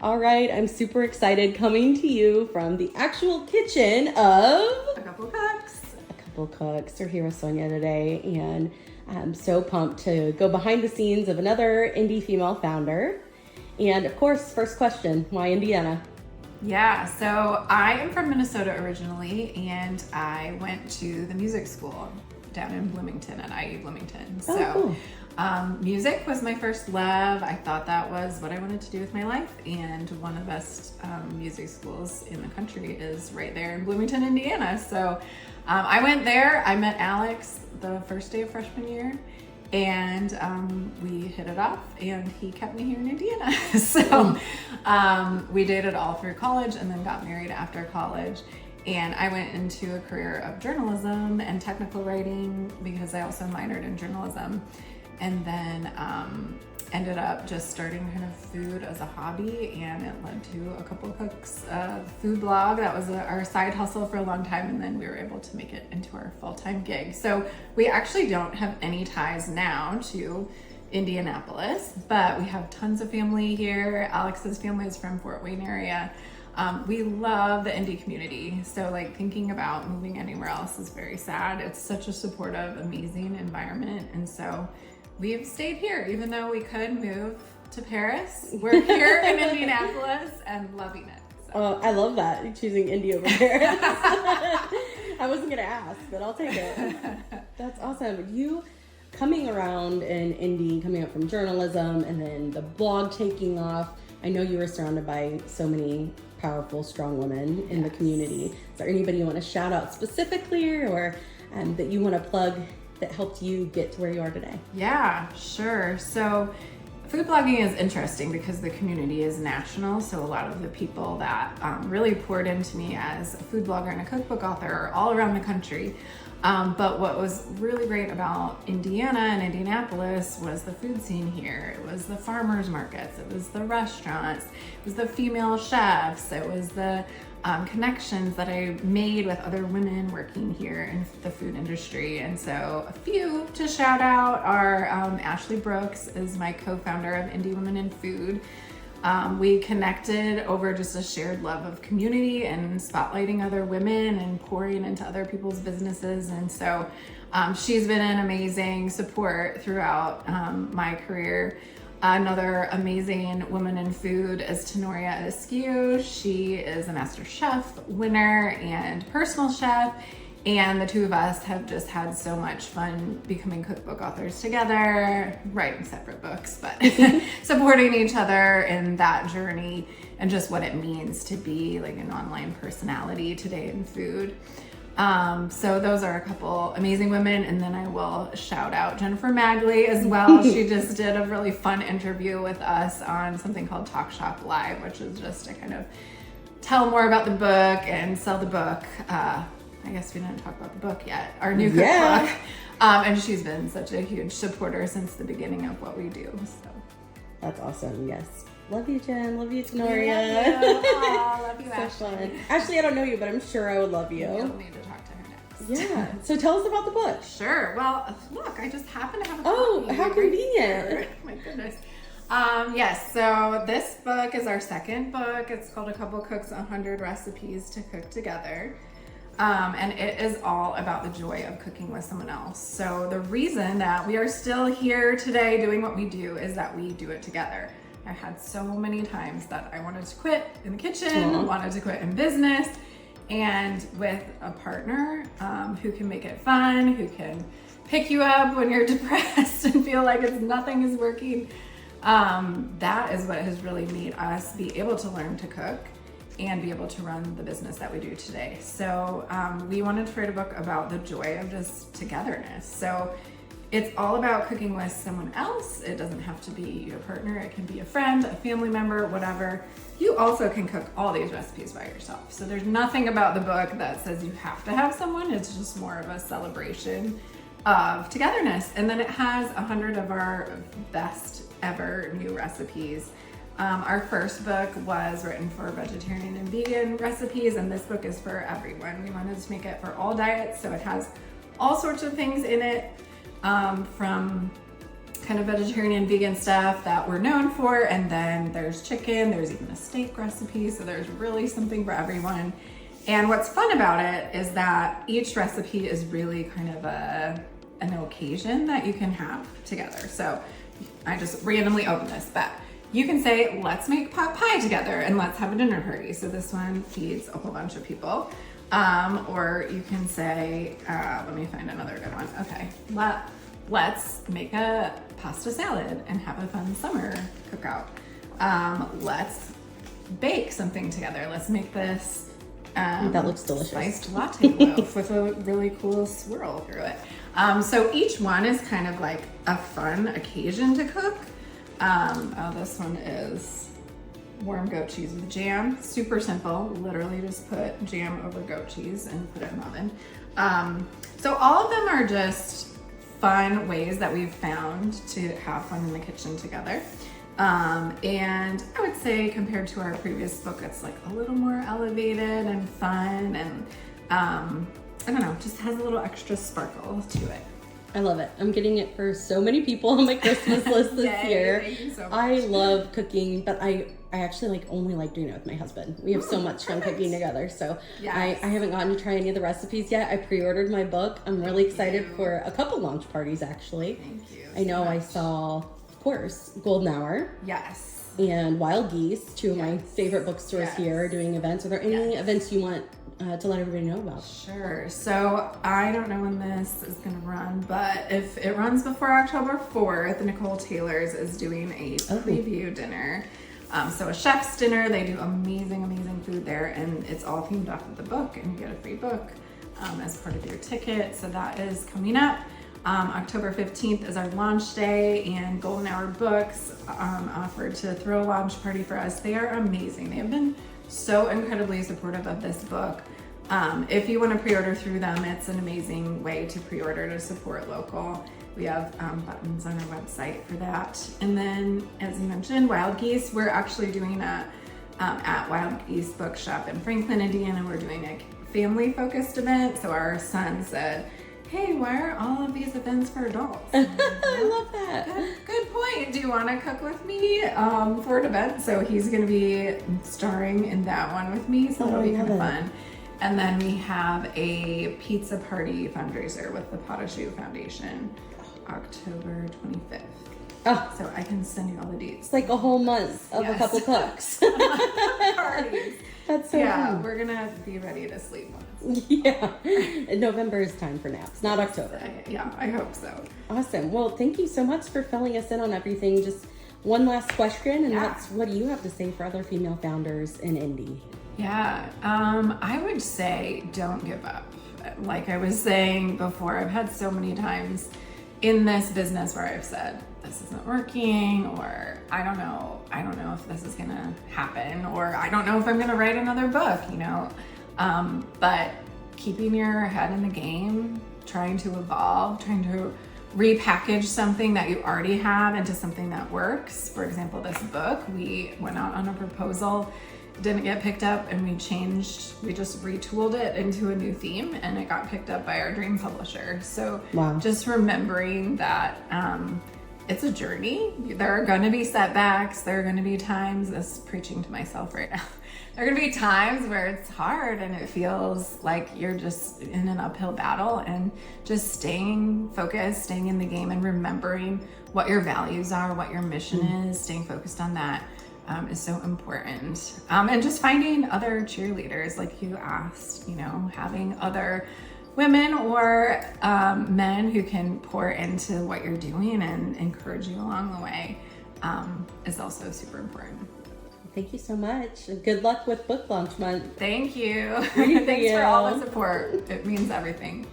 All right, I'm super excited coming to you from the actual kitchen of A Couple Cooks. A Couple Cooks. We're here with Sonja today, and I'm so pumped to go behind the scenes of another indie female founder. And of course, first question, why Indiana? Yeah, so I am from Minnesota originally, and I went to the music school down in Bloomington at IU Bloomington. Cool. Music was my first love. I thought that was what I wanted to do with my life, and one of the best music schools in the country is right there in Bloomington, Indiana. So I went there. I met Alex the first day of freshman year, and we hit it off, and he kept me here in Indiana. So we dated all through college and then got married after college. And I went into a career of journalism and technical writing because I also minored in journalism. And then ended up just starting kind of food as a hobby, and it led to A Couple Cooks food blog. That was our side hustle for a long time, and then we were able to make it into our full-time gig. So we actually don't have any ties now to Indianapolis, but we have tons of family here. Alex's family is from Fort Wayne area. We love the indie community. So like thinking about moving anywhere else is very sad. It's such a supportive, amazing environment. And so we've stayed here, even though we could move to Paris. We're here in Indianapolis and loving it. So. I love that, you're choosing Indy over Paris. I wasn't gonna ask, but I'll take it. That's awesome. You coming around in Indy, coming up from journalism and then the blog taking off. I know you were surrounded by so many powerful, strong women in the community. Is there anybody you want to shout out specifically, or that you want to plug that helped you get to where you are today? Yeah, sure. So food blogging is interesting because the community is national. So a lot of the people that really poured into me as a food blogger and a cookbook author are all around the country. But what was really great about Indiana and Indianapolis was the food scene here. It was the farmers markets, it was the restaurants, it was the female chefs, it was the connections that I made with other women working here in the food industry. And so a few to shout out are Ashley Brooks is my co-founder of Indie Women in Food. We connected over just a shared love of community and spotlighting other women and pouring into other people's businesses. And so she's been an amazing support throughout my career. Another amazing woman in food is Tenoria Askew. She is a Master Chef winner and personal chef. And the two of us have just had so much fun becoming cookbook authors together, writing separate books, but supporting each other in that journey and just what it means to be like an online personality today in food. So those are a couple amazing women. And then I will shout out Jennifer Magley as well. She just did a really fun interview with us on something called Talk Shop Live, which is just to kind of tell more about the book and sell the book. I guess we didn't talk about the book yet, our new cookbook. And she's been such a huge supporter since the beginning of what we do. So that's awesome. Yes. Love you, Jen. Love you, Tenoria. Love you. Aww, love you, so Ashley. Fun. Ashley, I don't know you, but I'm sure I would love you. You'll need to talk to her next. Yeah. So tell us about the book. Sure. Well, look, I just happen to have a copy. Oh, how convenient. Oh my goodness. Yes, so this book is our second book. It's called A Couple Cooks, 100 Recipes to Cook Together. And it is all about the joy of cooking with someone else. So the reason that we are still here today doing what we do is that we do it together. I had so many times that I wanted to quit in the kitchen, wanted to quit in business, and with a partner who can make it fun, who can pick you up when you're depressed and feel like nothing is working, that is what has really made us be able to learn to cook and be able to run the business that we do today. So we wanted to write a book about the joy of just togetherness. So it's all about cooking with someone else. It doesn't have to be your partner. It can be a friend, a family member, whatever. You also can cook all these recipes by yourself. So there's nothing about the book that says you have to have someone. It's just more of a celebration of togetherness. And then it has 100 of our best ever new recipes. Our first book was written for vegetarian and vegan recipes, and this book is for everyone. We wanted to make it for all diets, so it has all sorts of things in it, from kind of vegetarian, vegan stuff that we're known for. And then there's chicken, there's even a steak recipe. So there's really something for everyone. And what's fun about it is that each recipe is really kind of an occasion that you can have together. So I just randomly opened this, but you can say, let's make pot pie together and let's have a dinner party. So this one feeds a whole bunch of people. Or you can say, let me find another good one. Okay, let's make a pasta salad and have a fun summer cookout. Let's bake something together. Let's make this that looks delicious. Spiced latte loaf with a really cool swirl through it. So each one is kind of like a fun occasion to cook. Oh, this one is warm goat cheese with jam. Super simple. Literally just put jam over goat cheese and put it in the oven. So all of them are just fun ways that we've found to have fun in the kitchen together. And I would say compared to our previous book, it's like a little more elevated and fun and I don't know, just has a little extra sparkle to it. I love it. I'm getting it for so many people on my Christmas list this Yay, year. thank you so much. I love cooking, but I actually only like doing it with my husband. We have so much fun cooking together. So Yes. I haven't gotten to try any of the recipes yet. I pre-ordered my book. I'm really excited for a couple launch parties actually. Thank you. I know so I much. saw, of course, Golden Hour Yes. and Wild Geese, two of my Yes. favorite bookstores Yes. here doing events. Are there any Yes. events you want to let everybody know about? Sure. So I don't know when this is going to run, but if it runs before October 4th, Nicole Taylor's is doing a preview dinner. So a chef's dinner. They do amazing, amazing food there, and it's all themed off of the book, and you get a free book as part of your ticket. So that is coming up. October 15th is our launch day, and Golden Hour Books offered to throw a launch party for us. They are amazing. They have been so incredibly supportive of this book. If you want to pre-order through them, it's an amazing way to pre-order to support local. We have buttons on our website for that. And then, as you mentioned, Wild Geese, we're actually doing at Wild Geese Bookshop in Franklin, Indiana, we're doing a family-focused event. So our son said, hey, why are all of these events for adults? I love that. Good point. Do you want to cook with me for an event? So he's going to be starring in that one with me. So that'll be kind of fun. And then we have a pizza party fundraiser with the Potashu Foundation, October 25th. Oh, So I can send you all the deets. it's like a whole month of a Yes. couple cooks. Parties. That's so Yeah, fun. we're going to be ready to sleep on it. Yeah. November is time for naps, not October. Yeah, I hope so. Awesome. Well, thank you so much for filling us in on everything. Just one last question, and that's what do you have to say for other female founders in Indy? Yeah, I would say don't give up. Like I was saying before, I've had so many times in this business where I've said, this isn't working, or I don't know if this is gonna happen, or I don't know if I'm gonna write another book, you know? But keeping your head in the game, trying to evolve, trying to repackage something that you already have into something that works. For example, this book, we went out on a proposal, didn't get picked up, and we just retooled it into a new theme, and it got picked up by our dream publisher. So just remembering that it's a journey. There are going to be setbacks. There are going to be times, this preaching to myself right now, there are going to be times where it's hard and it feels like you're just in an uphill battle, and just staying focused, staying in the game, and remembering what your values are, what your mission is, staying focused on that is so important. And just finding other cheerleaders, like you asked, you know, having other women or men who can pour into what you're doing and encourage you along the way is also super important. Thank you so much. Good luck with book launch month. Thank you. Thank Thanks you. for all the support. It means everything.